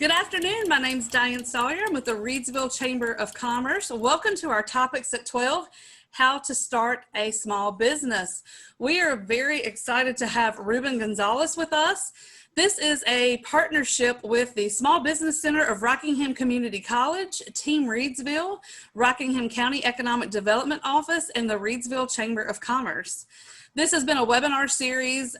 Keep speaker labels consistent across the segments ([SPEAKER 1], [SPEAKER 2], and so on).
[SPEAKER 1] Good afternoon. My name is Diane Sawyer. I'm with the Reidsville Chamber of Commerce. Welcome to our topics at 12, how to start a small business. We are very excited to have Ruben Gonzales with us. This is a partnership with the Small Business Center of Rockingham Community College, Team Reidsville, Rockingham County Economic Development Office, and the Reidsville Chamber of Commerce. This has been a webinar series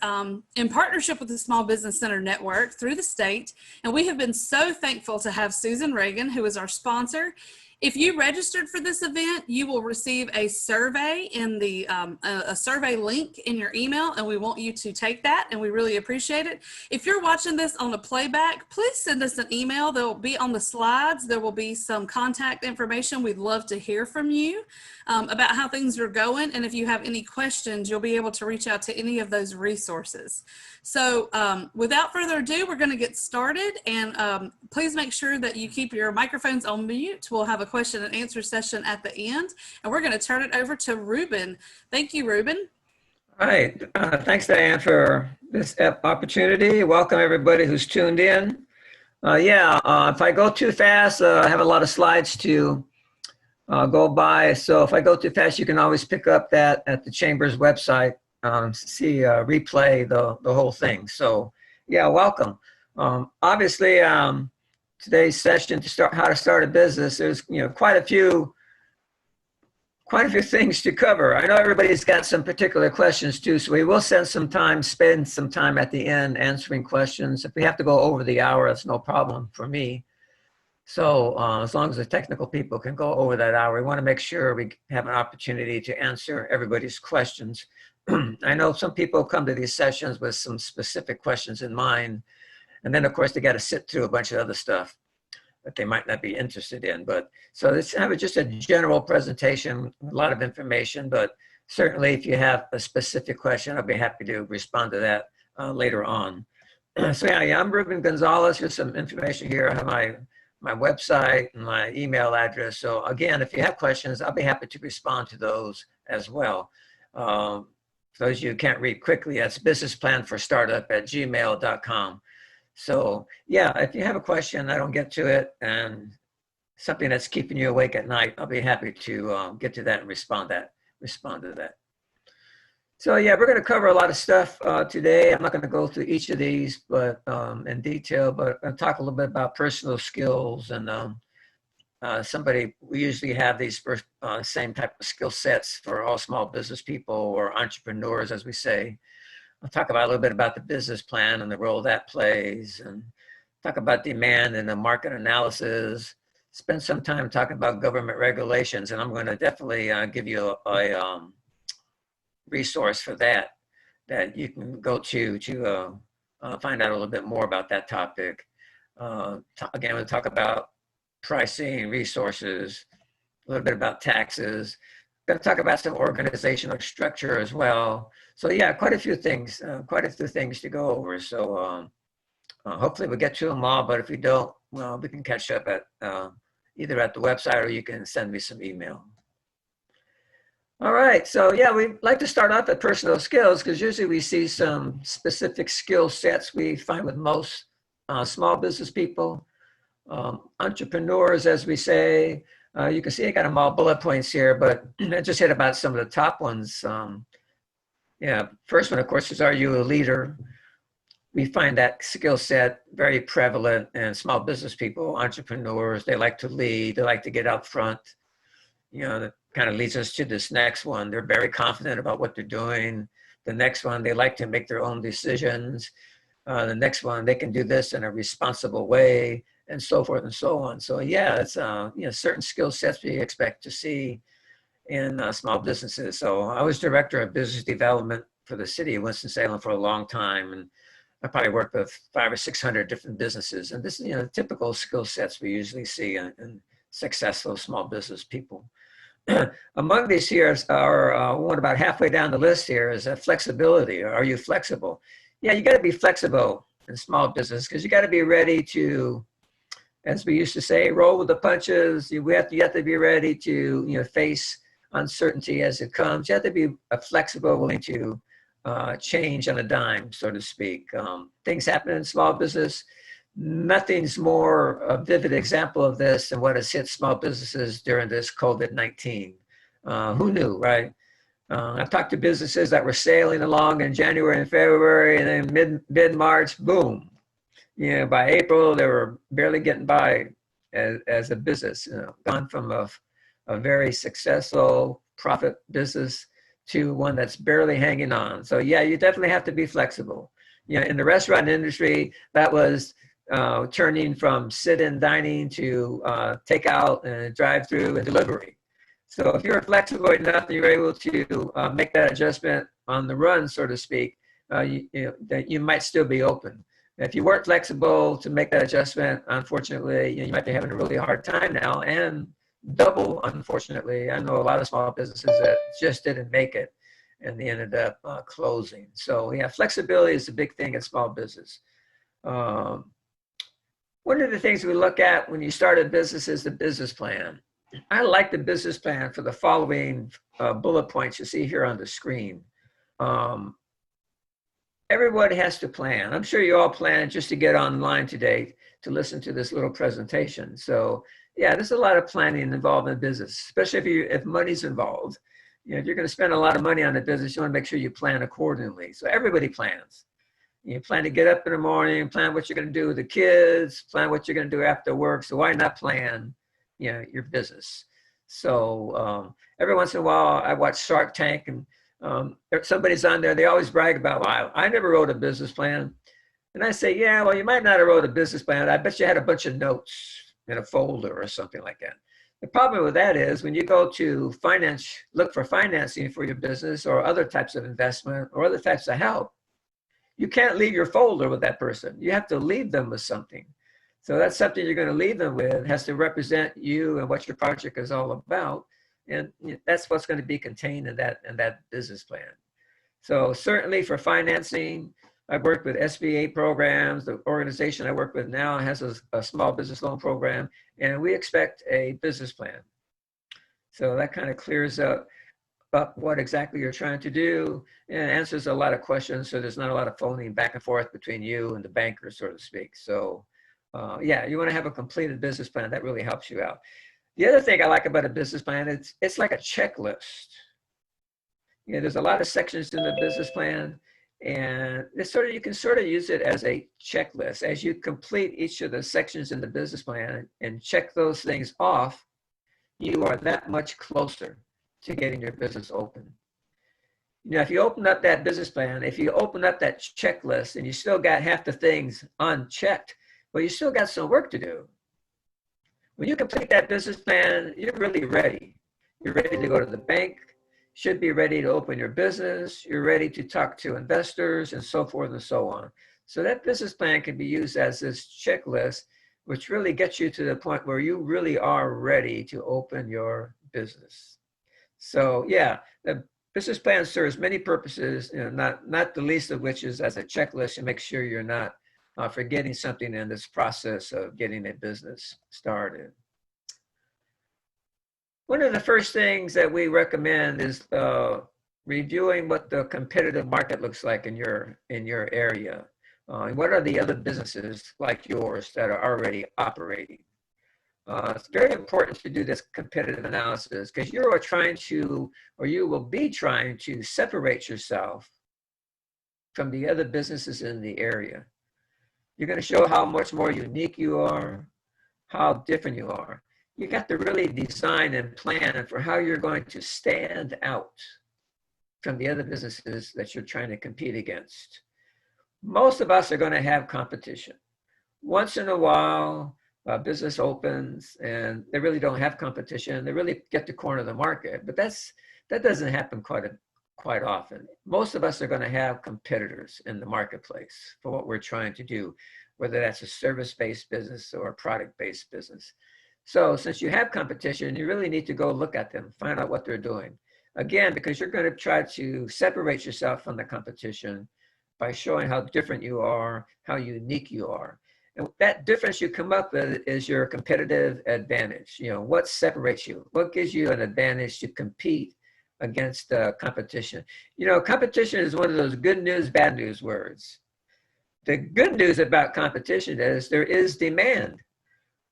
[SPEAKER 1] in partnership with the Small Business Center Network through the state, and we have been so thankful to have Susan Reagan, who is our sponsor. If you registered for this event, you will receive a survey in the a survey link in your email, and we want you to take that, and we really appreciate it. If you're watching this on a playback, please send us an email. They'll be on the slides. There will be some contact information. We'd love to hear from you about how things are going, and if you have any questions, you'll be able to reach out to any of those resources. So without further ado, we're going to get started, and please make sure that you keep your microphones on mute. We'll have a question and answer session at the end, and we're going to turn it over to Ruben. Thank you, Ruben.
[SPEAKER 2] All right. Thanks, Diane, for this opportunity. Welcome, everybody who's tuned in. If I go too fast, I have a lot of slides to go by. So if I go too fast, you can always pick up that at the Chamber's website, replay the whole thing. So yeah, welcome. Obviously, today's session to start how to start a business, there's quite a few things to cover. I know everybody's got some particular questions too, so we will spend some time at the end answering questions. If we have to go over the hour, that's no problem for me. So as long as the technical people can go over that hour, we want to make sure we have an opportunity to answer everybody's questions. I know some people come to these sessions with some specific questions in mind, and then of course they got to sit through a bunch of other stuff that they might not be interested in. But so let's have just a general presentation, a lot of information, but certainly if you have a specific question, I'll be happy to respond to that later on. So yeah, I'm Ruben Gonzales. Here's some information here. I have my website and my email address. So again, if you have questions, I'll be happy to respond to those as well. For those of you who can't read quickly, that's businessplanforstartup@gmail.com. So yeah, if you have a question, I don't get to it, and something that's keeping you awake at night, I'll be happy to get to that and respond to that. So yeah, we're going to cover a lot of stuff today. I'm not going to go through each of these, but in detail, but I'll talk a little bit about personal skills and we usually have these same type of skill sets for all small business people or entrepreneurs, as we say. I'll talk about a little bit about the business plan and the role that plays, and talk about demand and the market analysis. Spend some time talking about government regulations, and I'm going to definitely give you a resource for that you can go to find out a little bit more about that topic. Again, we'll talk about pricing, resources, a little bit about taxes. Going to talk about some organizational structure as well. So yeah, quite a few things to go over. So hopefully we'll get to them all, but if we don't, well, we can catch up at either at the website or you can send me some email. All right, so yeah, we like to start off at personal skills because usually we see some specific skill sets we find with most small business people, entrepreneurs, as we say. You can see I got them all bullet points here, but I just hit about some of the top ones. Yeah, first one, of course, is, are you a leader? We find that skill set very prevalent in small business people, entrepreneurs. They like to lead, they like to get out front. That kind of leads us to this next one. They're very confident about what they're doing. The next one, they like to make their own decisions. The next one, they can do this in a responsible way, and so forth and so on. So yeah, it's certain skill sets we expect to see in small businesses. So I was director of business development for the City of Winston-Salem for a long time, and I probably worked with 500 or 600 different businesses. And this is typical skill sets we usually see in successful small business people. Among these here are one about halfway down the list here is flexibility. Are you flexible? Yeah, you got to be flexible in small business because you got to be ready to, as we used to say, roll with the punches. You have to be ready to face uncertainty as it comes. You have to be flexible, willing to change on a dime, so to speak. Things happen in small business. nothing's more a vivid example of this than what has hit small businesses during this COVID-19. Who knew, right? I've talked to businesses that were sailing along in January and February, and then mid-March, boom. By April, they were barely getting by as a business, gone from a very successful profit business to one that's barely hanging on. So yeah, you definitely have to be flexible. In the restaurant industry, that was turning from sit-in dining to takeout and drive-through and delivery. So if you're flexible enough and you're able to make that adjustment on the run, so to speak, that you might still be open. If you weren't flexible to make that adjustment, unfortunately, you might be having a really hard time now. And double, unfortunately, I know a lot of small businesses that just didn't make it and they ended up closing. So yeah, flexibility is a big thing in small business. One of the things we look at when you start a business is the business plan. I like the business plan for the following bullet points you see here on the screen. Everybody has to plan. I'm sure you all planned just to get online today to listen to this little presentation. So yeah, there's a lot of planning involved in business, especially if money's involved. If you're going to spend a lot of money on a business, you want to make sure you plan accordingly. So everybody plans. You plan to get up in the morning, plan what you're going to do with the kids, plan what you're going to do after work. So why not plan, your business? So every once in a while, I watch Shark Tank, and somebody's on there. They always brag about, wow, I never wrote a business plan. And I say, yeah, well, you might not have wrote a business plan. I bet you had a bunch of notes in a folder or something like that. The problem with that is when you go to look for financing for your business or other types of investment or other types of help, you can't leave your folder with that person. You have to leave them with something. So that's something you're going to leave them with. It has to represent you and what your project is all about. And that's what's going to be contained in that business plan. So certainly for financing, I've worked with SBA programs. The organization I work with now has a small business loan program, and we expect a business plan. So that kind of clears up what exactly you're trying to do and answers a lot of questions. So there's not a lot of phoning back and forth between you and the banker, so to speak. So yeah, you want to have a completed business plan. That really helps you out. The other thing I like about a business plan, it's like a checklist. There's a lot of sections in the business plan, and you can sort of use it as a checklist. As you complete each of the sections in the business plan and check those things off, you are that much closer to getting your business open. If you open up that business plan, if you open up that checklist and you still got half the things unchecked, well, you still got some work to do. When you complete that business plan, you're really ready. You're ready to go to the bank, should be ready to open your business, you're ready to talk to investors and so forth and so on. So that business plan can be used as this checklist, which really gets you to the point where you really are ready to open your business. So yeah, the business plan serves many purposes, not the least of which is as a checklist to make sure you're not forgetting something in this process of getting a business started. One of the first things that we recommend is reviewing what the competitive market looks like in your area. What are the other businesses like yours that are already operating? It's very important to do this competitive analysis because you are trying to, or you will be trying to separate yourself from the other businesses in the area. You're going to show how much more unique you are, how different you are. You got to really design and plan for how you're going to stand out from the other businesses that you're trying to compete against. Most of us are going to have competition. Once in a while, a business opens and they really don't have competition. They really get to corner the market, but that doesn't happen quite often. Most of us are going to have competitors in the marketplace for what we're trying to do, whether that's a service-based business or a product-based business. So since you have competition, you really need to go look at them, find out what they're doing. Again, because you're going to try to separate yourself from the competition by showing how different you are, how unique you are. And that difference you come up with is your competitive advantage. What separates you? What gives you an advantage to compete against competition? Competition is one of those good news, bad news words. The good news about competition is there is demand.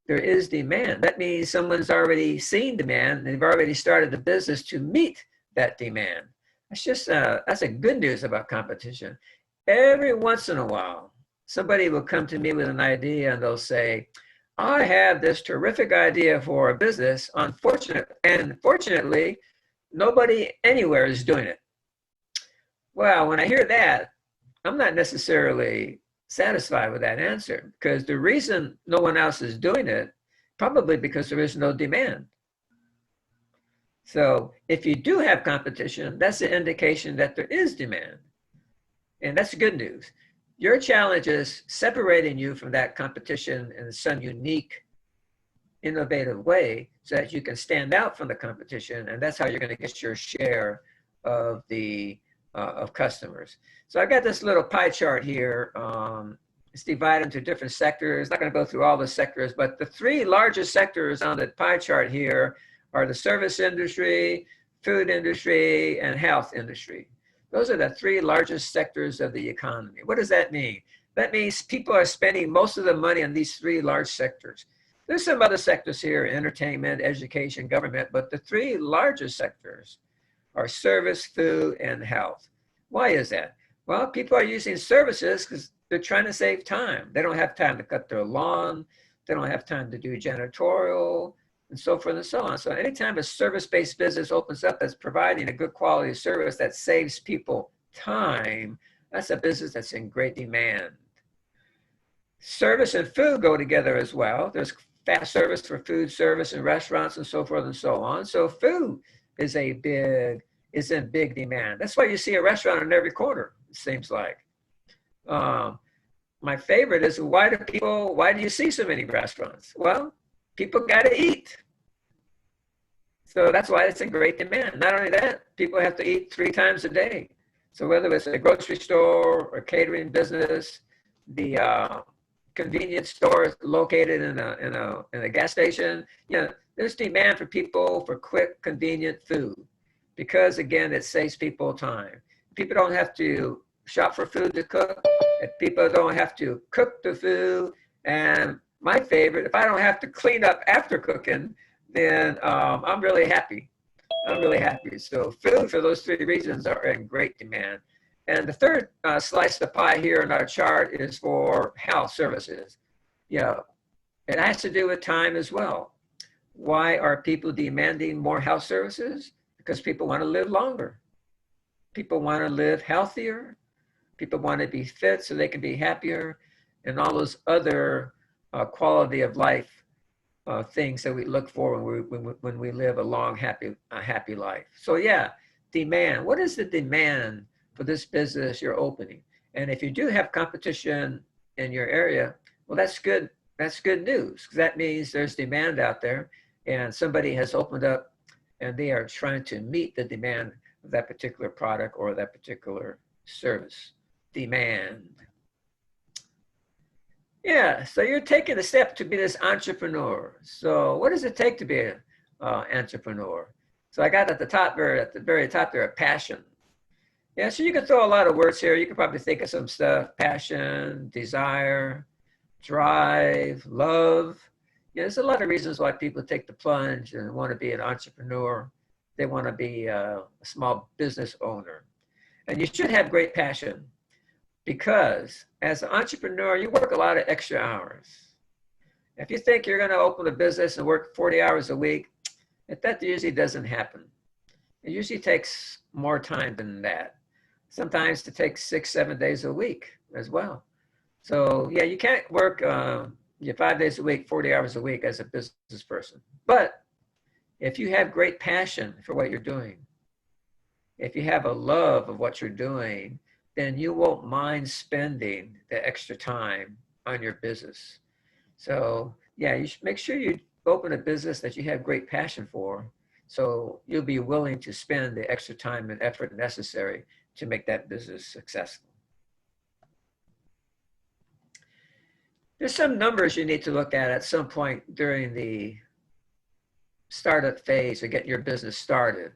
[SPEAKER 2] There is demand. That means someone's already seen demand and they've already started the business to meet that demand. That's a good news about competition. Every once in a while, somebody will come to me with an idea and they'll say, I have this terrific idea for a business. Fortunately, nobody anywhere is doing it. Well, when I hear that, I'm not necessarily satisfied with that answer, because the reason no one else is doing it, probably because there is no demand. So if you do have competition, that's an indication that there is demand. And that's good news. Your challenge is separating you from that competition in some unique, innovative way so that you can stand out from the competition. And that's how you're going to get your share of the of customers. So I got this little pie chart here. It's divided into different sectors. Not going to go through all the sectors, but the three largest sectors on the pie chart here are the service industry, food industry, and health industry. Those are the three largest sectors of the economy. What does that mean? That means people are spending most of the money on these three large sectors. There's some other sectors here, entertainment, education, government, but the three largest sectors are service, food, and health. Why is that? Well, people are using services because they're trying to save time. They don't have time to cut their lawn. They don't have time to do janitorial, and so forth and so on. So anytime a service-based business opens up that's providing a good quality service that saves people time, that's a business that's in great demand. Service and food go together as well. There's fast service for food service and restaurants and so forth and so on. So food is in big demand. That's why you see a restaurant on every corner, it seems like. My favorite is, why do you see so many restaurants? Well, people got to eat. So that's why it's in great demand. Not only that, people have to eat 3 times a day. So whether it's a grocery store or catering business, the convenience store located in a gas station, there's demand for people for quick, convenient food, because again, it saves people time. People don't have to shop for food to cook. If people don't have to cook the food, and my favorite, if I don't have to clean up after cooking, then I'm really happy. So food, for those 3 reasons, are in great demand. And the third slice of the pie here in our chart is for health services. It has to do with time as well. Why are people demanding more health services? Because people want to live longer. People want to live healthier. People want to be fit so they can be happier, and all those other quality of life things that we look for when we live a long, happy life. So demand. What is the demand for this business you're opening? And if you do have competition in your area, well, that's good. That's good news, because that means there's demand out there, and somebody has opened up and they are trying to meet the demand of that particular product or that particular service. Demand. So you're taking a step to be this entrepreneur. So what does it take to be an entrepreneur? So I got at the very top there, passion. So you can throw a lot of words here. You can probably think of some stuff: passion, desire, drive, love. There's a lot of reasons why people take the plunge and want to be an entrepreneur. They want to be a small business owner. And you should have great passion, because as an entrepreneur, you work a lot of extra hours. If you think you're going to open a business and work 40 hours a week, that usually doesn't happen. It usually takes more time than that. Sometimes it takes 6-7 days a week as well. So you can't work 5 days a week, 40 hours a week as a business person. But if you have great passion for what you're doing, if you have a love of what you're doing, then you won't mind spending the extra time on your business. So you should make sure you open a business that you have great passion for, so you'll be willing to spend the extra time and effort necessary to make that business successful. There's some numbers you need to look at some point during the startup phase of getting your business started.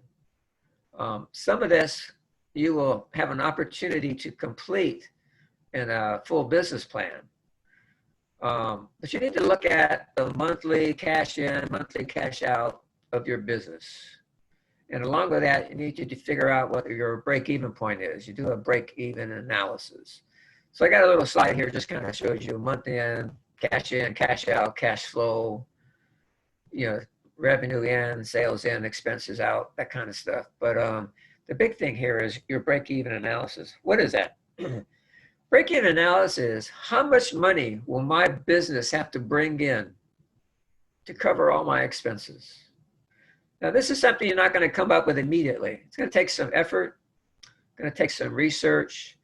[SPEAKER 2] Some of this you will have an opportunity to complete and a full business plan. But you need to look at the monthly cash in, monthly cash out of your business. And along with that, you need to figure out what your break-even point is. You do a break-even analysis. So I got a little slide here, just kind of shows you month in, cash out, cash flow, revenue in, sales in, expenses out, that kind of stuff. But the big thing here is your break-even analysis. What is that? Break-even analysis, how much money will my business have to bring in to cover all my expenses? Now, this is something you're not going to come up with immediately. It's going to take some effort, going to take some research,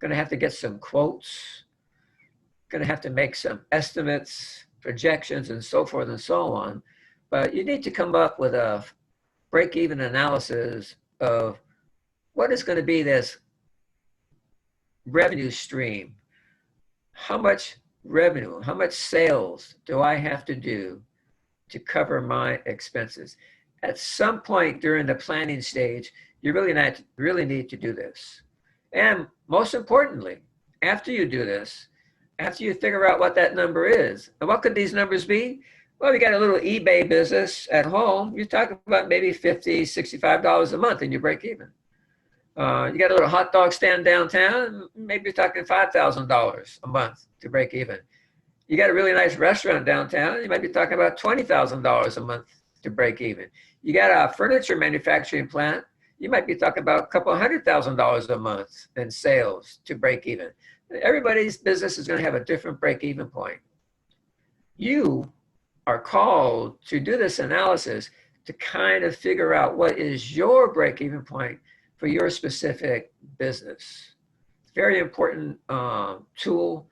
[SPEAKER 2] going to have to get some quotes, going to have to make some estimates, projections, and so forth and so on. But you need to come up with a break-even analysis of what is going to be this revenue stream. How much revenue, how much sales do I have to do to cover my expenses? At some point during the planning stage, you really need to do this. And most importantly, after you do this, after you figure out what that number is, and what could these numbers be? Well, you got a little eBay business at home. You're talking about maybe $50, $65 a month and you break even. You got a little hot dog stand downtown, maybe you're talking $5,000 a month to break even. You got a really nice restaurant downtown, you might be talking about $20,000 a month to break even. You got a furniture manufacturing plant, you might be talking about a couple $100,000 a month in sales to break even. Everybody's business is going to have a different break even point. You are called to do this analysis to kind of figure out what is your break even point for your specific business. Very important tool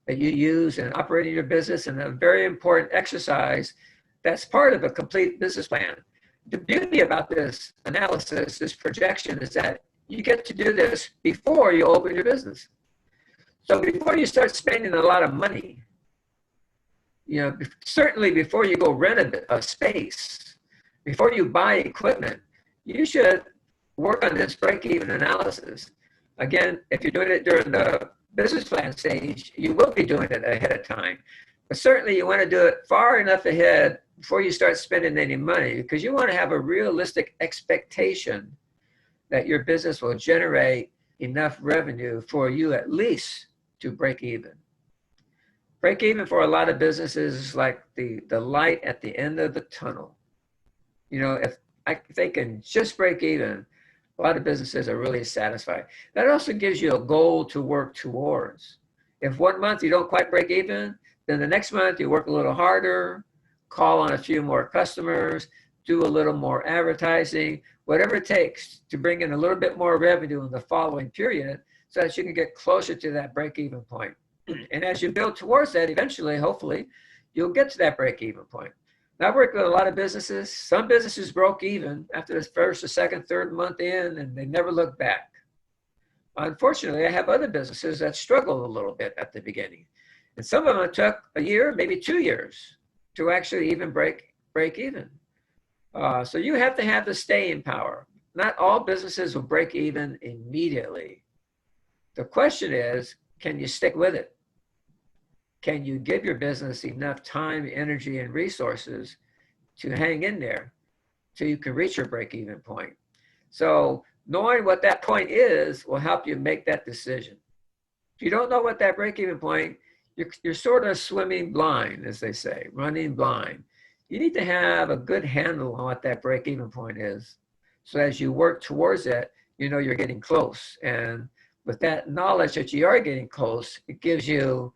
[SPEAKER 2] that you use in operating your business, and a very important exercise that's part of a complete business plan. The beauty about this analysis, this projection, is that you get to do this before you open your business. So before you start spending a lot of money, certainly before you go rent a space, before you buy equipment, you should work on this break-even analysis. Again, if you're doing it during the business plan stage, you will be doing it ahead of time. But certainly you want to do it far enough ahead before you start spending any money, because you want to have a realistic expectation that your business will generate enough revenue for you at least to break even. Break even for a lot of businesses is like the light at the end of the tunnel. If they can just break even, a lot of businesses are really satisfied. That also gives you a goal to work towards. If one month you don't quite break even, then the next month you work a little harder, call on a few more customers, do a little more advertising, whatever it takes to bring in a little bit more revenue in the following period so that you can get closer to that break-even point. And as you build towards that, eventually, hopefully, you'll get to that break-even point. Now, I've worked with a lot of businesses. Some businesses broke even after the first or second, third month in, and they never looked back. Unfortunately, I have other businesses that struggled a little bit at the beginning. And some of them took a year, maybe 2 years to actually even break even. So you have to have the staying power. Not all businesses will break even immediately. The question is, can you stick with it? Can you give your business enough time, energy, and resources to hang in there till you can reach your break-even point? So knowing what that point is will help you make that decision. If you don't know what that break-even point, you're sort of swimming blind, as they say, running blind. You need to have a good handle on what that break-even point is. So as you work towards it, you're getting close. And with that knowledge that you are getting close, it gives you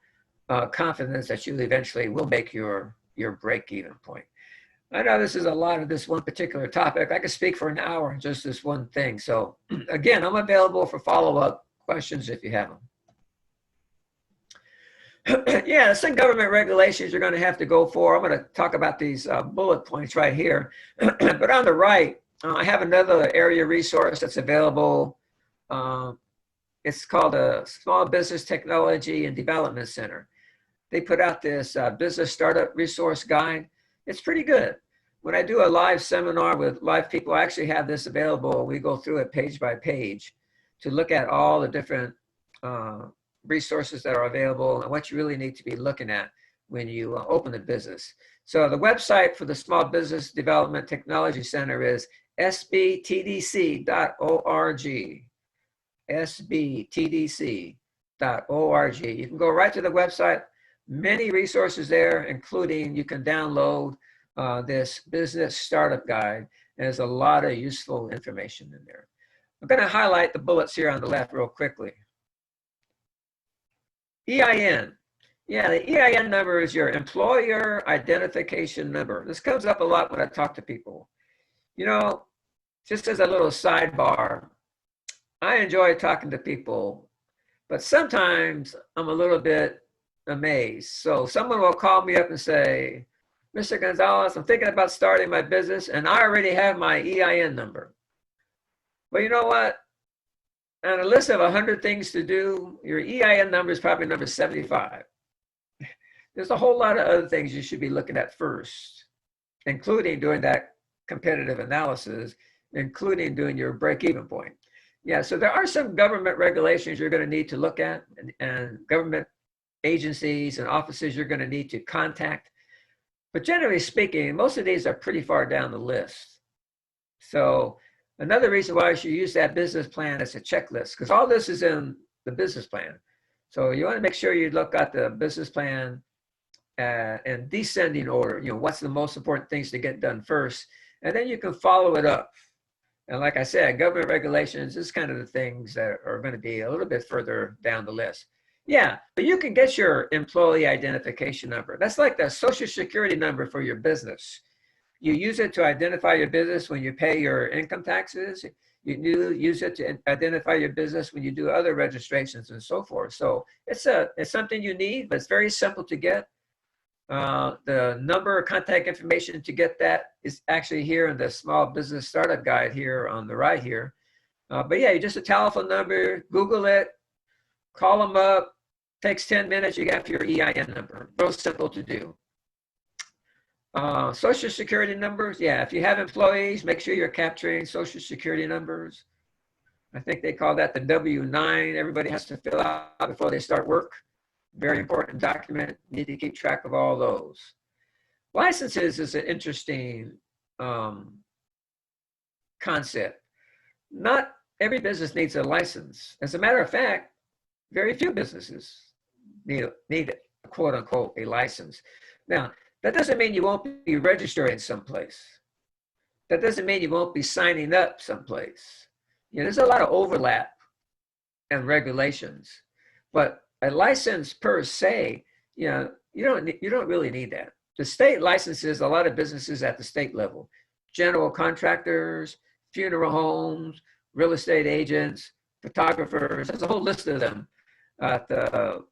[SPEAKER 2] confidence that you eventually will make your break-even point. I know this is a lot of this one particular topic. I could speak for an hour on just this one thing. So again, I'm available for follow-up questions if you have them. Yeah, some government regulations you're going to have to go for. I'm going to talk about these bullet points right here. But on the right, I have another area resource that's available. It's called a Small Business Technology and Development Center. They put out this business startup resource guide. It's pretty good. When I do a live seminar with live people, I actually have this available. We go through it page by page to look at all the different resources that are available and what you really need to be looking at when you open a business. So the website for the Small Business Development Technology Center is sbtdc.org. sbtdc.org. You can go right to the website. Many resources there, including you can download this business startup guide. There's a lot of useful information in there. I'm going to highlight the bullets here on the left real quickly. EIN. Yeah, the EIN number is your employer identification number. This comes up a lot when I talk to people. You know, just as a little sidebar, I enjoy talking to people, but sometimes I'm a little bit amazed. So someone will call me up and say, Mr. Gonzales, I'm thinking about starting my business and I already have my EIN number. Well, you know what? On a list of 100 things to do, your EIN number is probably number 75. There's a whole lot of other things you should be looking at first, including doing that competitive analysis, including doing your break-even point. Yeah, so there are some government regulations you're going to need to look at, and government agencies and offices you're going to need to contact. But generally speaking, most of these are pretty far down the list. So another reason why you should use that business plan as a checklist, because all this is in the business plan. So you want to make sure you look at the business plan in descending order. You know, what's the most important things to get done first, and then you can follow it up. And like I said, government regulations is kind of the things that are going to be a little bit further down the list. Yeah, but you can get your employee identification number. That's like the social security number for your business. You use it to identify your business when you pay your income taxes. You use it to identify your business when you do other registrations and so forth. So it's something you need, but it's very simple to get. The number, contact information to get that is actually here in the Small Business Startup Guide here on the right here. But yeah, just a telephone number, Google it, call them up, takes 10 minutes, you got your EIN number. Real simple to do. Social security numbers, yeah, if you have employees, make sure you're capturing social security numbers. I think they call that the W-9. Everybody has to fill out before they start work. Very important document. Need to keep track of all those. Licenses is an interesting concept. Not every business needs a license. As a matter of fact, very few businesses need quote unquote a license. Now, that doesn't mean you won't be registering someplace. That doesn't mean you won't be signing up someplace. You know, there's a lot of overlap and regulations, but a license per se, you know, you don't really need that. The state licenses a lot of businesses at the state level: general contractors, funeral homes, real estate agents, photographers. There's a whole list of them at the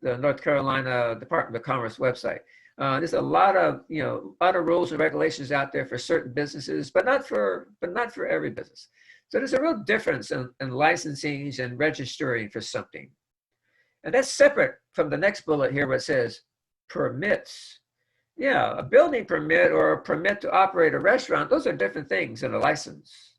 [SPEAKER 2] North Carolina Department of Commerce website. There's a lot of rules and regulations out there for certain businesses, but not for every business. So there's a real difference in licensing and registering for something. And that's separate from the next bullet here where it says permits. Yeah, a building permit or a permit to operate a restaurant, those are different things than a license.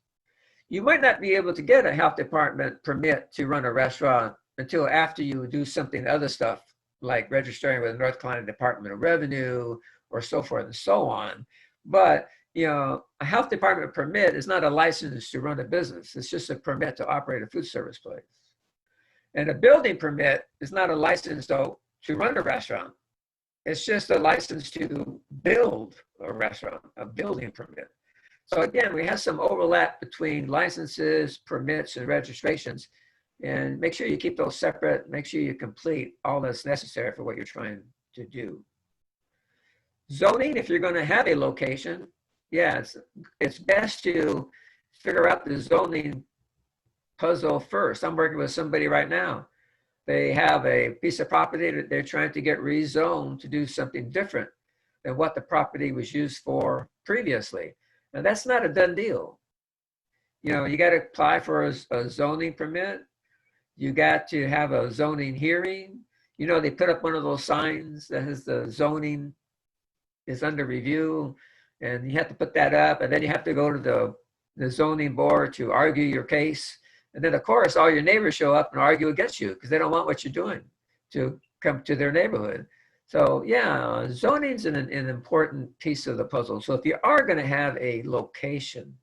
[SPEAKER 2] You might not be able to get a health department permit to run a restaurant until after you do something, other stuff, like registering with the North Carolina Department of Revenue or so forth and so on. But, you know, a health department permit is not a license to run a business. It's just a permit to operate a food service place. And a building permit is not a license, though, to run a restaurant. It's just a license to build a restaurant, a building permit. So again, we have some overlap between licenses, permits, and registrations. And make sure you keep those separate. Make sure you complete all that's necessary for what you're trying to do. Zoning, if you're going to have a location, yeah, it's best to figure out the zoning puzzle first. I'm working with somebody right now. They have a piece of property that they're trying to get rezoned to do something different than what the property was used for previously. Now, that's not a done deal. You know, you got to apply for a zoning permit. You got to have a zoning hearing. You know, they put up one of those signs that has the zoning is under review, and you have to put that up, and then you have to go to the zoning board to argue your case. And then of course, all your neighbors show up and argue against you because they don't want what you're doing to come to their neighborhood. So yeah, zoning is an important piece of the puzzle. So if you are going to have a location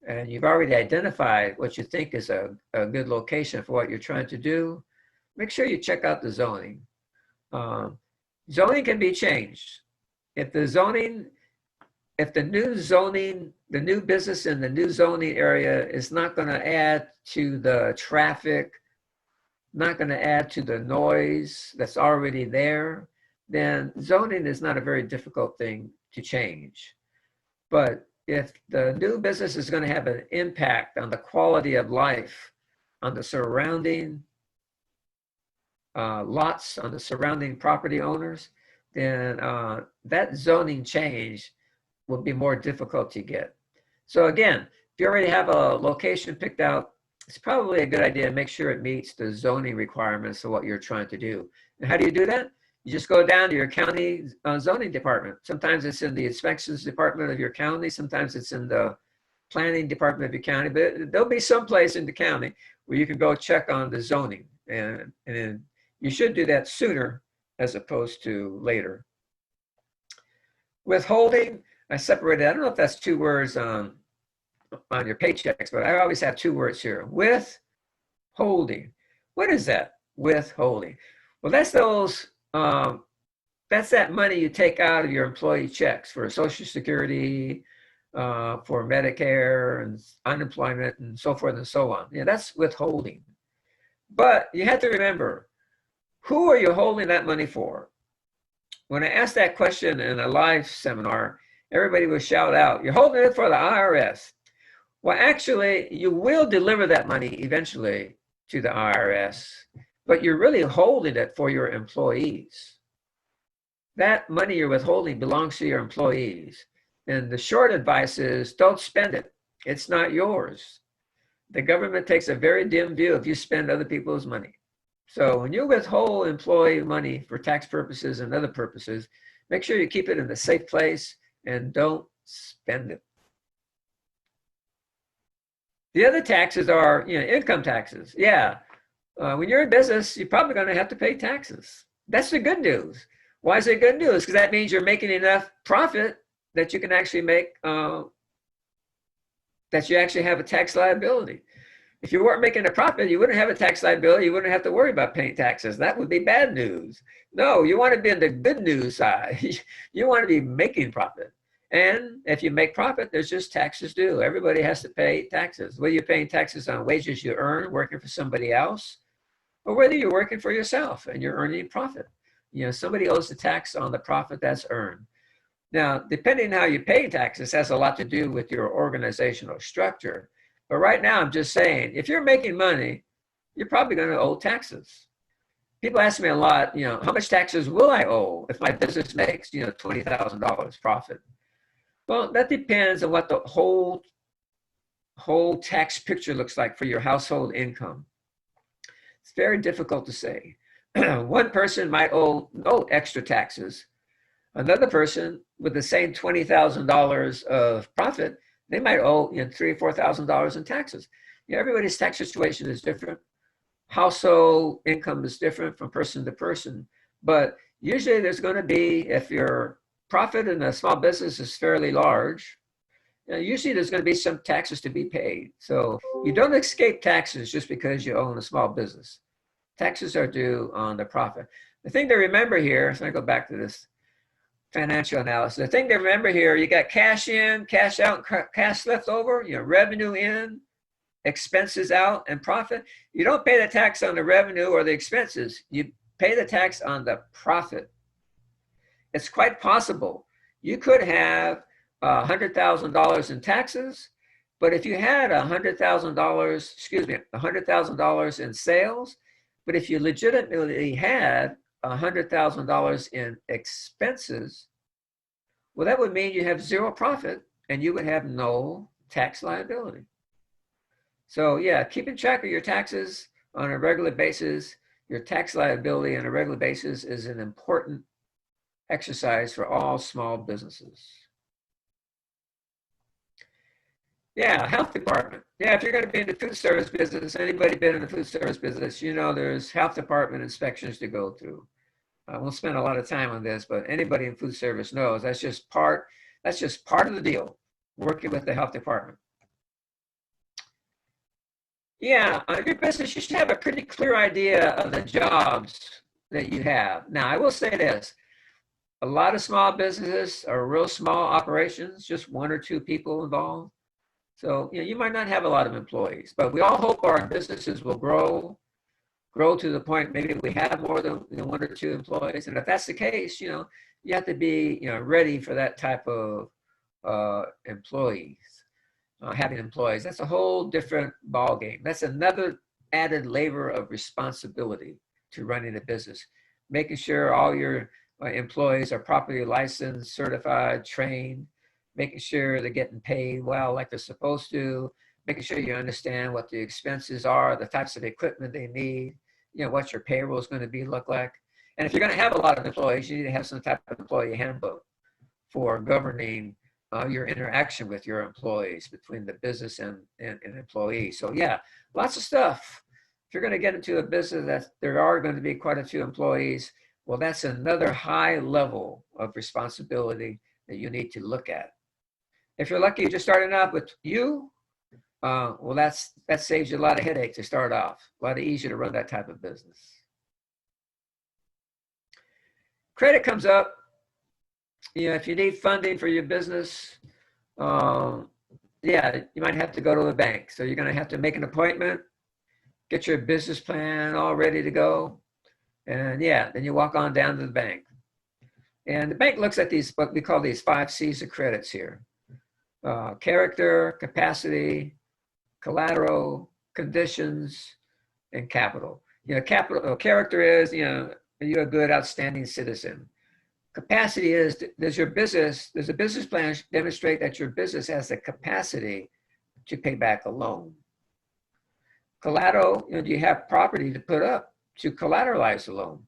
[SPEAKER 2] and you've already identified what you think is a good location for what you're trying to do, make sure you check out the zoning. Zoning can be changed. If the new business in the new zoning area is not going to add to the traffic, not going to add to the noise that's already there, then zoning is not a very difficult thing to change. But if the new business is going to have an impact on the quality of life, on the surrounding lots, on the surrounding property owners, then that zoning change will be more difficult to get. So again, if you already have a location picked out, it's probably a good idea to make sure it meets the zoning requirements of what you're trying to do. And how do you do that? You just go down to your county zoning department. Sometimes it's in the inspections department of your county. Sometimes it's in the planning department of your county. But there'll be some place in the county where you can go check on the zoning. And you should do that sooner as opposed to later. Withholding, I separated, I don't know if that's two words on your paychecks, but I always have two words here. Withholding. What is that? Withholding. Well, that's those, that's that money you take out of your employee checks for Social Security, for Medicare and unemployment and so forth and so on. Yeah, that's withholding. But you have to remember, who are you holding that money for? When I asked that question in a live seminar, everybody would shout out, you're holding it for the IRS. Well, actually, you will deliver that money eventually to the IRS, but you're really holding it for your employees. That money you're withholding belongs to your employees. And the short advice is don't spend it. It's not yours. The government takes a very dim view if you spend other people's money. So when you withhold employee money for tax purposes and other purposes, make sure you keep it in a safe place and don't spend it. The other taxes are, income taxes. Yeah, when you're in business, you're probably going to have to pay taxes. That's the good news. Why is it good news? Because that means you're making enough profit that you can actually make, that you actually have a tax liability. If you weren't making a profit, you wouldn't have a tax liability. You wouldn't have to worry about paying taxes. That would be bad news. No, you want to be on the good news side. You want to be making profit. And if you make profit, there's just taxes due. Everybody has to pay taxes. Whether you're paying taxes on wages you earn working for somebody else, or whether you're working for yourself and you're earning profit. Somebody owes the tax on the profit that's earned. Now, depending on how you pay taxes has a lot to do with your organizational structure. But right now, I'm just saying, if you're making money, you're probably going to owe taxes. People ask me a lot, how much taxes will I owe if my business makes, $20,000 profit? Well, that depends on what the whole tax picture looks like for your household income. It's very difficult to say. One person might owe no extra taxes. Another person with the same $20,000 of profit, they might owe $3,000 or $4,000 in taxes. Everybody's tax situation is different. Household income is different from person to person. But usually there's going to be, if your profit in a small business is fairly large, usually there's going to be some taxes to be paid. So you don't escape taxes just because you own a small business. Taxes are due on the profit. The thing to remember here, so I go back to this financial analysis. The thing to remember here, you got cash in, cash out, cash left over, revenue in, expenses out, and profit. You don't pay the tax on the revenue or the expenses. You pay the tax on the profit. It's quite possible you could have $100,000 in taxes, but if you had $100,000 in sales, but if you legitimately had $100,000 in expenses, well, that would mean you have zero profit and you would have no tax liability. So yeah, keeping track of your taxes on a regular basis, your tax liability on a regular basis is an important exercise for all small businesses. Yeah, health department. Yeah, if you're going to be in the food service business, anybody been in the food service business, you know there's health department inspections to go through. I won't spend a lot of time on this, but anybody in food service knows that's just part of the deal, working with the health department. Yeah, your business, you should have a pretty clear idea of the jobs that you have. Now, I will say this, a lot of small businesses are real small operations, just one or two people involved. So, you know, you might not have a lot of employees, but we all hope our businesses will grow to the point maybe we have more than one or two employees. And if that's the case, you know, you have to be, you know, ready for that type of employees. Having employees, that's a whole different ball game. That's another added labor of responsibility to running a business, making sure all your employees are properly licensed, certified, trained, making sure they're getting paid well like they're supposed to, making sure you understand what the expenses are, the types of equipment they need, you know, what your payroll is going to be look like. And if you're going to have a lot of employees, you need to have some type of employee handbook for governing your interaction with your employees, between the business and employees. So yeah, lots of stuff. If you're going to get into a business that there are going to be quite a few employees, well, that's another high level of responsibility that you need to look at. If you're lucky, just starting out with you, well, that saves you a lot of headache to start off. A lot easier to run that type of business. Credit comes up. You know, if you need funding for your business, yeah, you might have to go to the bank. So you're going to have to make an appointment, get your business plan all ready to go. And yeah, then you walk on down to the bank. And the bank looks at these, what we call these 5 C's of credits here. Character, capacity, collateral, conditions, and capital. You know, character is, you know, are you a good, outstanding citizen? Capacity is, does a business plan demonstrate that your business has the capacity to pay back a loan? Collateral, you know, do you have property to put up to collateralize the loan?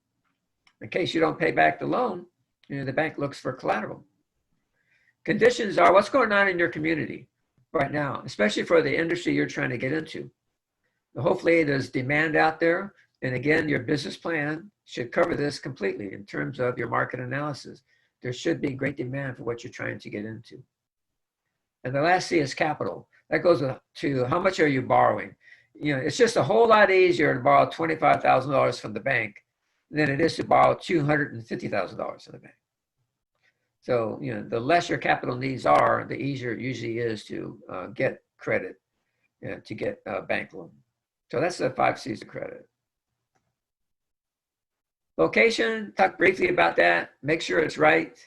[SPEAKER 2] In case you don't pay back the loan, you know, the bank looks for collateral. Conditions are what's going on in your community right now, especially for the industry you're trying to get into. Hopefully there's demand out there. And again, your business plan should cover this completely in terms of your market analysis. There should be great demand for what you're trying to get into. And the last C is capital. That goes to how much are you borrowing? You know, it's just a whole lot easier to borrow $25,000 from the bank than it is to borrow $250,000 from the bank. So, you know, the less your capital needs are, the easier it usually is to get credit, you know, to get a bank loan. So that's the 5 C's of credit. Location, talk briefly about that. Make sure it's right.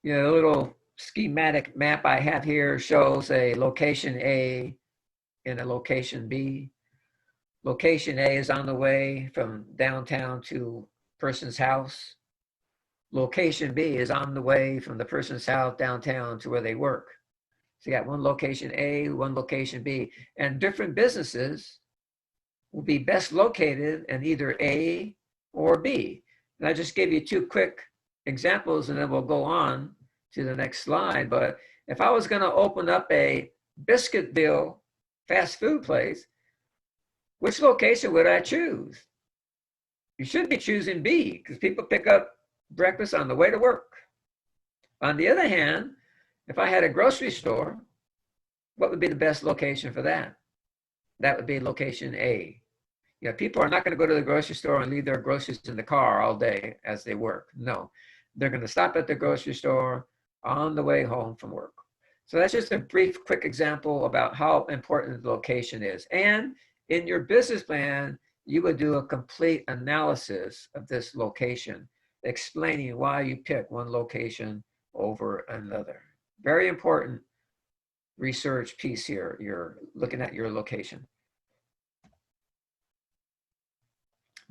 [SPEAKER 2] You know, a little schematic map I have here shows a location A and a location B. Location A is on the way from downtown to person's house. Location B is on the way from the person's house downtown to where they work. So you got one location A, one location B, and different businesses will be best located in either A or B. And I just gave you 2 quick examples and then we'll go on to the next slide. But if I was going to open up a Biscuitville fast food place, which location would I choose? You should be choosing B because people pick up breakfast on the way to work. On the other hand, if I had a grocery store, what would be the best location for that? That would be location A. You know, people are not going to go to the grocery store and leave their groceries in the car all day as they work. No, they're going to stop at the grocery store on the way home from work. So that's just a brief, quick example about how important the location is. And in your business plan, you would do a complete analysis of this location, explaining why you pick one location over another. Very important research piece here. You're looking at your location.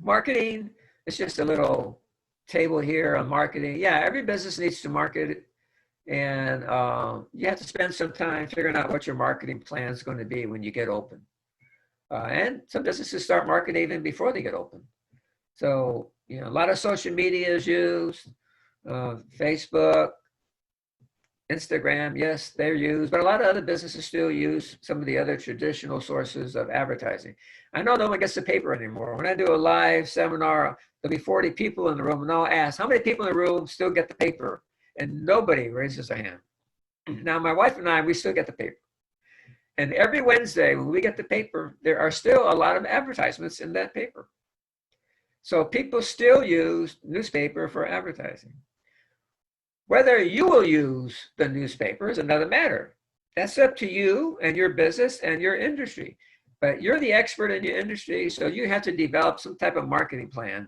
[SPEAKER 2] Marketing, it's just a little table here on marketing. Yeah, every business needs to market, and you have to spend some time figuring out what your marketing plan is going to be when you get open. And some businesses start marketing even before they get open. So, you know, a lot of social media is used, Facebook, Instagram, yes, they're used, but a lot of other businesses still use some of the other traditional sources of advertising. I know no one gets the paper anymore. When I do a live seminar, there'll be 40 people in the room, and I'll ask, how many people in the room still get the paper? And nobody raises their hand. Now, my wife and I, we still get the paper. And every Wednesday when we get the paper, there are still a lot of advertisements in that paper. So people still use newspaper for advertising. Whether you will use the newspaper is another matter. That's up to you and your business and your industry. But you're the expert in your industry, so you have to develop some type of marketing plan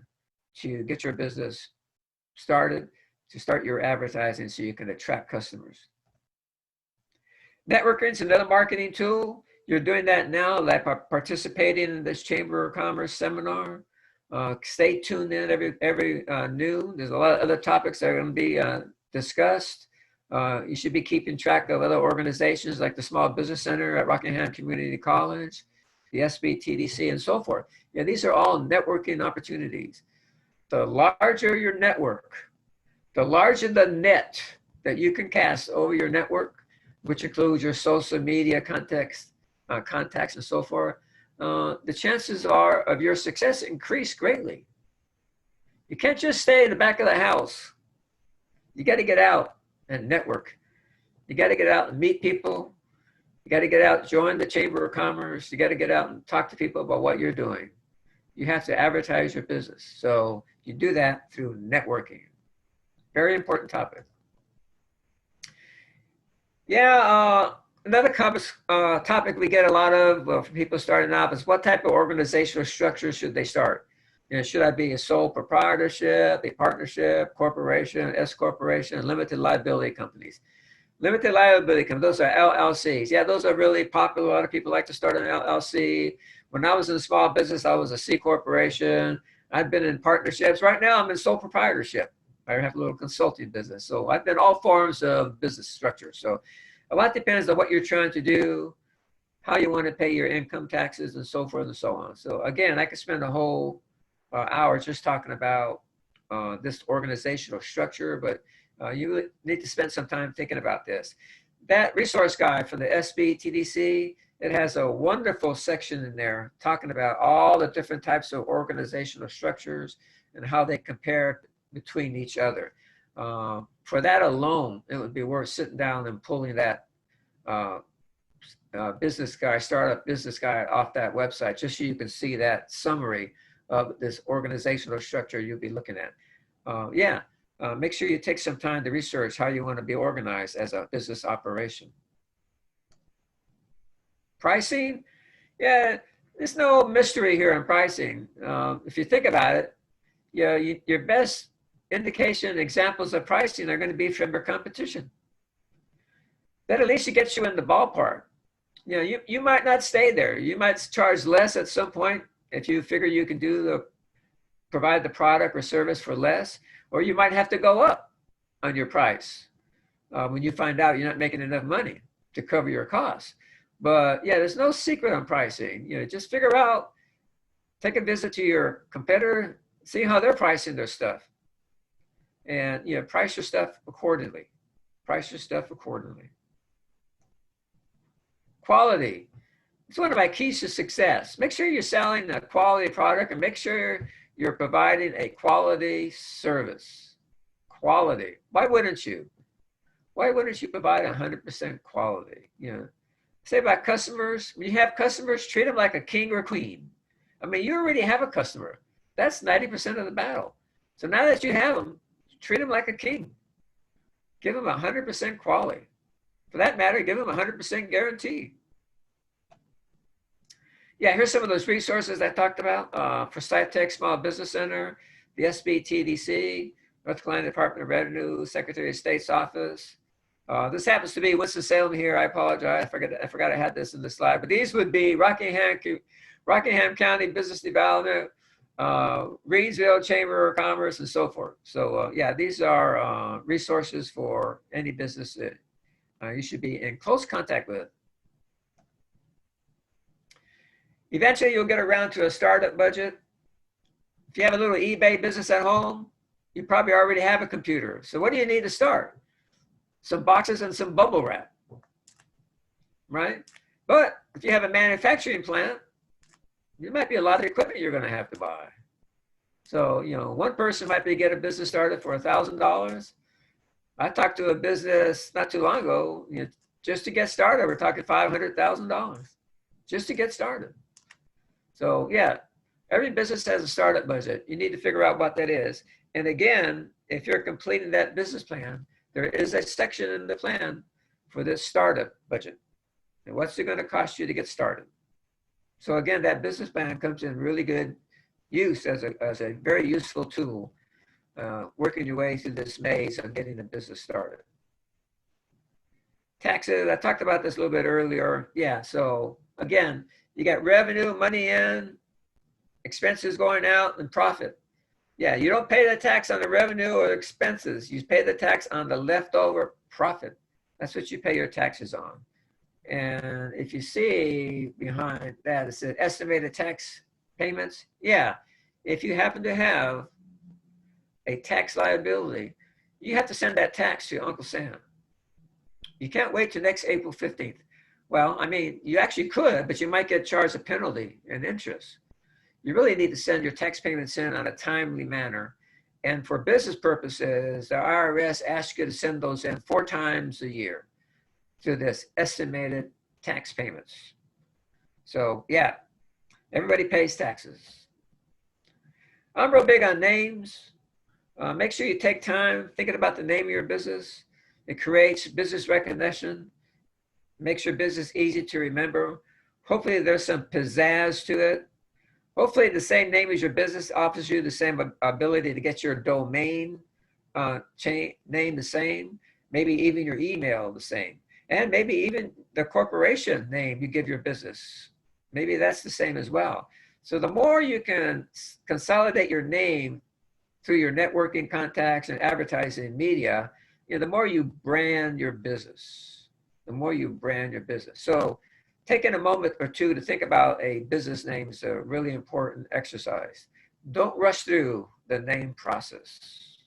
[SPEAKER 2] to get your business started, to start your advertising so you can attract customers. Networking is another marketing tool. You're doing that now, like participating in this Chamber of Commerce seminar. Stay tuned in every noon. There's a lot of other topics that are going to be discussed. You should be keeping track of other organizations like the Small Business Center at Rockingham Community College, the SBTDC, and so forth. Yeah, these are all networking opportunities. The larger your network, the larger the net that you can cast over your network, which includes your social media contacts and so forth, the chances are of your success increase greatly. You can't just stay in the back of the house. You got to get out and network. You got to get out and meet people. You got to get out, join the Chamber of Commerce. You got to get out and talk to people about what you're doing. You have to advertise your business. So you do that through networking. Very important topic. Yeah, another topic we get a lot of from people starting out is what type of organizational structure should they start? You know, should I be a sole proprietorship, a partnership, corporation, S corporation, limited liability companies? Limited liability companies, those are LLCs. Yeah, those are really popular. A lot of people like to start an LLC. When I was in small business, I was a C corporation. I've been in partnerships. Right now, I'm in sole proprietorship. I have a little consulting business. So I've been all forms of business structure. So a lot depends on what you're trying to do, how you want to pay your income taxes, and so forth and so on. So again, I could spend a whole hour just talking about this organizational structure, but you need to spend some time thinking about this. That resource guide for the SBTDC, it has a wonderful section in there talking about all the different types of organizational structures and how they compare between each other. For that alone, it would be worth sitting down and pulling that business guide, startup business guide off that website, just so you can see that summary of this organizational structure you'll be looking at. Make sure you take some time to research how you want to be organized as a business operation. Pricing, yeah, there's no mystery here in pricing. If you think about it, your best indication examples of pricing are going to be from your competition. That at least gets you in the ballpark. You know, you might not stay there. You might charge less at some point if you figure you can provide the product or service for less, or you might have to go up on your price when you find out you're not making enough money to cover your costs. But yeah, there's no secret on pricing. You know, just figure out, take a visit to your competitor, see how they're pricing their stuff, and price your stuff accordingly. Price your stuff accordingly. Quality. It's one of my keys to success. Make sure you're selling a quality product and make sure you're providing a quality service. Quality. Why wouldn't you? Why wouldn't you provide 100% quality? Say about customers, when you have customers, treat them like a king or queen. I mean, you already have a customer. That's 90% of the battle. So now that you have them, treat them like a king. Give them 100% quality. For that matter, give them 100% guarantee. Yeah, here's some of those resources I talked about for SciTech Small Business Center, the SBTDC, North Carolina Department of Revenue, Secretary of State's Office. This happens to be Winston-Salem here. I apologize. I forgot I had this in the slide. But these would be Rockingham County Business Development, Reidsville Chamber of Commerce, and so forth. So yeah, these are resources for any business that you should be in close contact with. Eventually, you'll get around to a startup budget. If you have a little eBay business at home, you probably already have a computer. So what do you need to start? some boxes and some bubble wrap, right? But if you have a manufacturing plant, there might be a lot of equipment you're going to have to buy. So, you know, one person might be get a business started for $1,000. I talked to a business not too long ago, you know, just to get started, we're talking $500,000 just to get started. So yeah, every business has a startup budget. You need to figure out what that is. And again, if you're completing that business plan, there is a section in the plan for this startup budget. And what's it going to cost you to get started? So again, that business plan comes in really good use as a very useful tool, working your way through this maze of getting the business started. Taxes, I talked about this a little bit earlier. Yeah, so again, you got revenue, money in, expenses going out, and profit. Yeah, you don't pay the tax on the revenue or expenses. You pay the tax on the leftover profit. That's what you pay your taxes on. And if you see behind that, it says estimated tax payments. Yeah, if you happen to have a tax liability, you have to send that tax to Uncle Sam. You can't wait till next April 15th. Well, I mean, you actually could, but you might get charged a penalty and interest. You really need to send your tax payments in on a timely manner. And for business purposes, the IRS asks you to send those in 4 times a year to this estimated tax payments. So yeah, everybody pays taxes. I'm real big on names. Make sure you take time thinking about the name of your business. It creates business recognition, makes your business easy to remember. Hopefully there's some pizzazz to it. Hopefully the same name as your business offers you the same ability to get your domain name the same, maybe even your email the same, and maybe even the corporation name you give your business. Maybe that's the same as well. So the more you can consolidate your name through your networking contacts and advertising media, you know, the more you brand your business, the more you brand your business. So taking a moment or two to think about a business name is a really important exercise. Don't rush through the name process.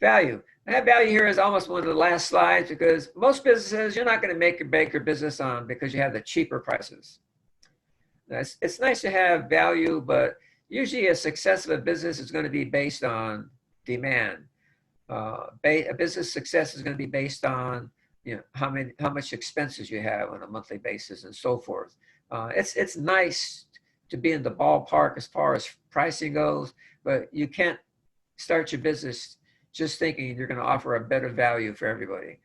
[SPEAKER 2] Value. That value here is almost one of the last slides because most businesses, you're not going to make or break your business on because you have the cheaper prices. It's nice to have value, but usually a success of a business is going to be based on demand. A business success is going to be based on, you know, how much expenses you have on a monthly basis and so forth. It's nice to be in the ballpark as far as pricing goes, but you can't start your business just thinking you're going to offer a better value for everybody.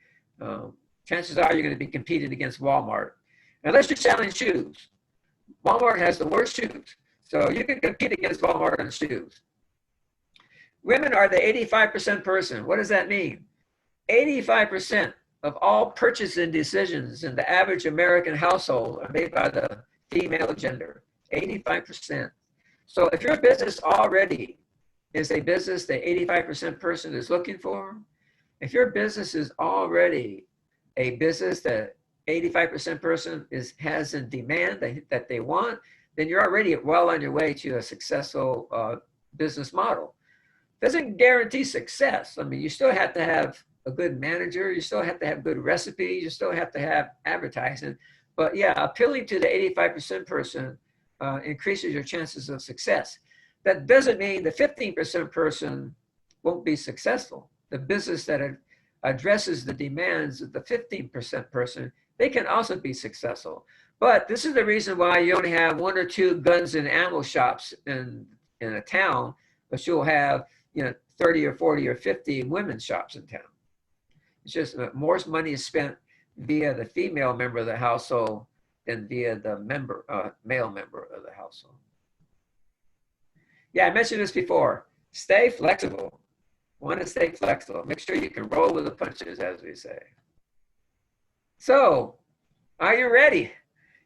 [SPEAKER 2] Chances are you're going to be competing against Walmart, unless you're selling shoes. Walmart has the worst shoes, so you can compete against Walmart on shoes. Women are the 85% person. What does that mean? 85% of all purchasing decisions in the average American household are made by the female gender, 85%. So if your business already is a business that 85% person is looking for, if your business is already a business that 85% person has in demand that they want, then you're already well on your way to a successful business model. Doesn't guarantee success. I mean, you still have to have a good manager, you still have to have good recipes, you still have to have advertising. But yeah, appealing to the 85% person increases your chances of success. That doesn't mean the 15% person won't be successful. The business that addresses the demands of the 15% person, they can also be successful. But this is the reason why you only have 1 or 2 guns and ammo shops in a town, but you'll have, you know, 30 or 40 or 50 women's shops in town. It's just more money is spent via the female member of the household than via the male member of the household. Yeah, I mentioned this before. Stay flexible. Want to stay flexible. Make sure you can roll with the punches, as we say. So, are you ready?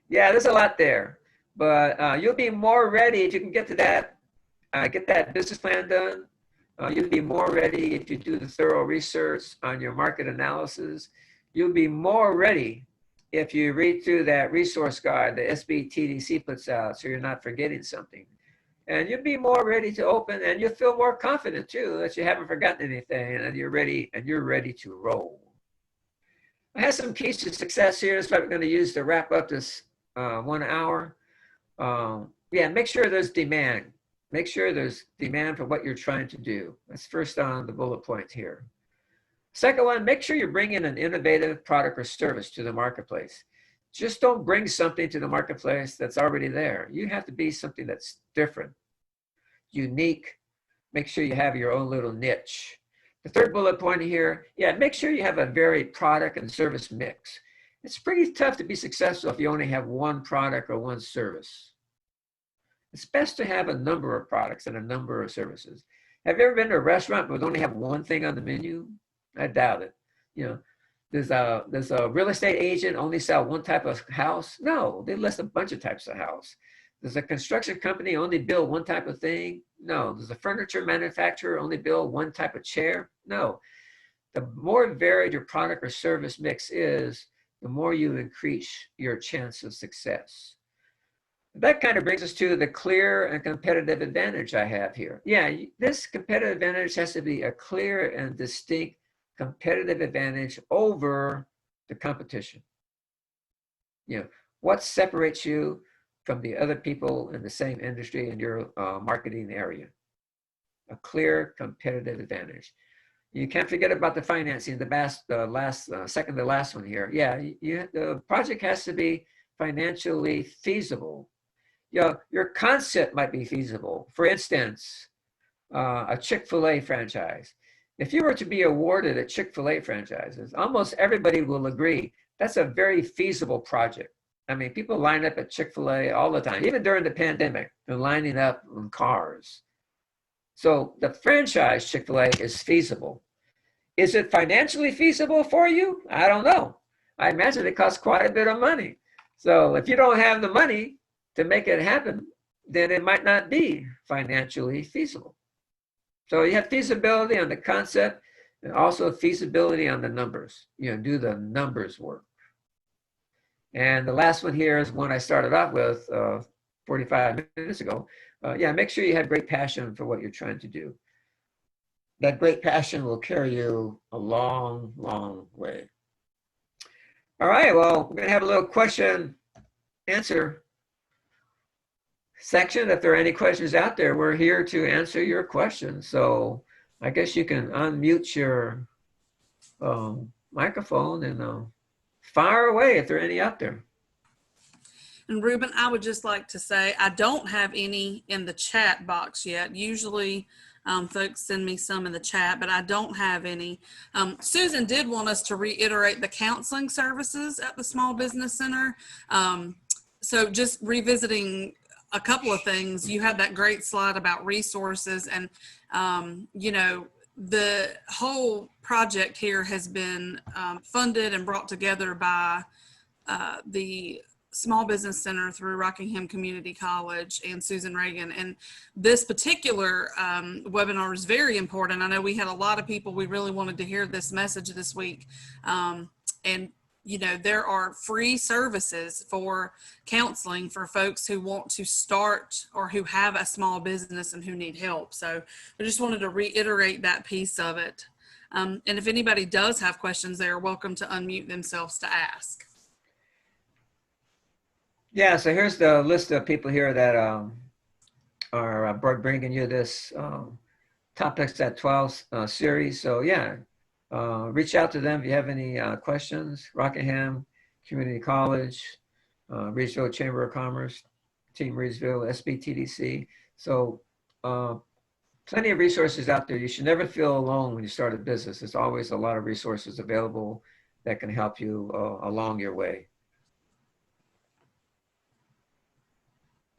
[SPEAKER 2] Yeah, there's a lot there, but you'll be more ready if you can get to that, get that business plan done. You'll be more ready if you do the thorough research on your market analysis. You'll be more ready if you read through that resource guide that SBTDC puts out so you're not forgetting something. and you'll be more ready to open, and you'll feel more confident too that you haven't forgotten anything and you're ready to roll. I have some keys to success here. That's what we're going to use to wrap up this 1 hour. Yeah, make sure there's demand. Make sure there's demand for what you're trying to do. That's first on the bullet point here. Second one, make sure you bring in an innovative product or service to the marketplace. Just don't bring something to the marketplace that's already there. You have to be something that's different, unique. Make sure you have your own little niche. The third bullet point here, yeah, make sure you have a varied product and service mix. It's pretty tough to be successful if you only have one product or one service. It's best to have a number of products and a number of services. Have you ever been to a restaurant but only have one thing on the menu? I doubt it. You know, does a real estate agent only sell one type of house? No, they list a bunch of types of house. Does a construction company only build one type of thing? No. Does a furniture manufacturer only build one type of chair? No. The more varied your product or service mix is, the more you increase your chance of success. That kind of brings us to the clear and competitive advantage I have here. Yeah, this competitive advantage has to be a clear and distinct competitive advantage over the competition. You know, what separates you from the other people in the same industry in your marketing area? A clear competitive advantage. You can't forget about the financing, second to last one here. Yeah, the project has to be financially feasible. You know, your concept might be feasible. For instance, a Chick-fil-A franchise. If you were to be awarded a Chick-fil-A franchises, almost everybody will agree that's a very feasible project. I mean, people line up at Chick-fil-A all the time, even during the pandemic, they're lining up in cars. So the franchise Chick-fil-A is feasible. Is it financially feasible for you? I don't know. I imagine it costs quite a bit of money. So if you don't have the money to make it happen, then it might not be financially feasible. So you have feasibility on the concept and also feasibility on the numbers. You know, do the numbers work? And the last one here is one I started off with 45 minutes ago. Yeah, make sure you have great passion for what you're trying to do. That great passion will carry you a long, long way. All right, well, we're going to have a little question answer section. If there are any questions out there, we're here to answer your questions. So I guess you can unmute your microphone and fire away if there are any out there.
[SPEAKER 1] And Ruben, I would just like to say, I don't have any in the chat box yet. Usually folks send me some in the chat, but I don't have any. Susan did want us to reiterate the counseling services at the Small Business Center. So just revisiting a couple of things, you had that great slide about resources, and you know, the whole project here has been funded and brought together by the Small Business Center through Rockingham Community College and Susan Reagan. And this particular webinar is very important. I know we had a lot of people, we really wanted to hear this message this week. And you know, there are free services for counseling for folks who want to start or who have a small business and who need help. So I just wanted to reiterate that piece of it. And if anybody does have questions, they are welcome to unmute themselves to ask.
[SPEAKER 2] Yeah, so here's the list of people here that are bringing you this Topics at 12 series. So yeah, reach out to them if you have any questions. Rockingham Community College, Reidsville Chamber of Commerce, Team Reidsville, SBTDC. So plenty of resources out there. You should never feel alone when you start a business. There's always a lot of resources available that can help you along your way.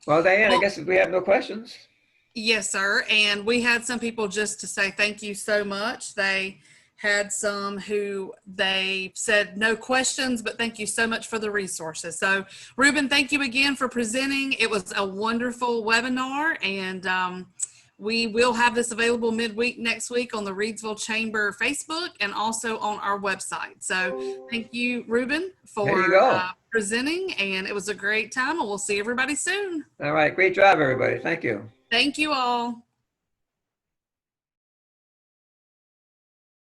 [SPEAKER 2] Well, Diane, I guess if we have no questions.
[SPEAKER 1] Yes, sir. And we had some people just to say thank you so much. They had some who they said no questions, but thank you so much for the resources. So Ruben, thank you again for presenting. It was a wonderful webinar, and we will have this available midweek next week on the Reidsville Chamber Facebook and also on our website. So thank you, Ruben, for presenting, and it was a great time, and we'll see everybody soon.
[SPEAKER 2] All right, great job, everybody. Thank you.
[SPEAKER 1] Thank you all.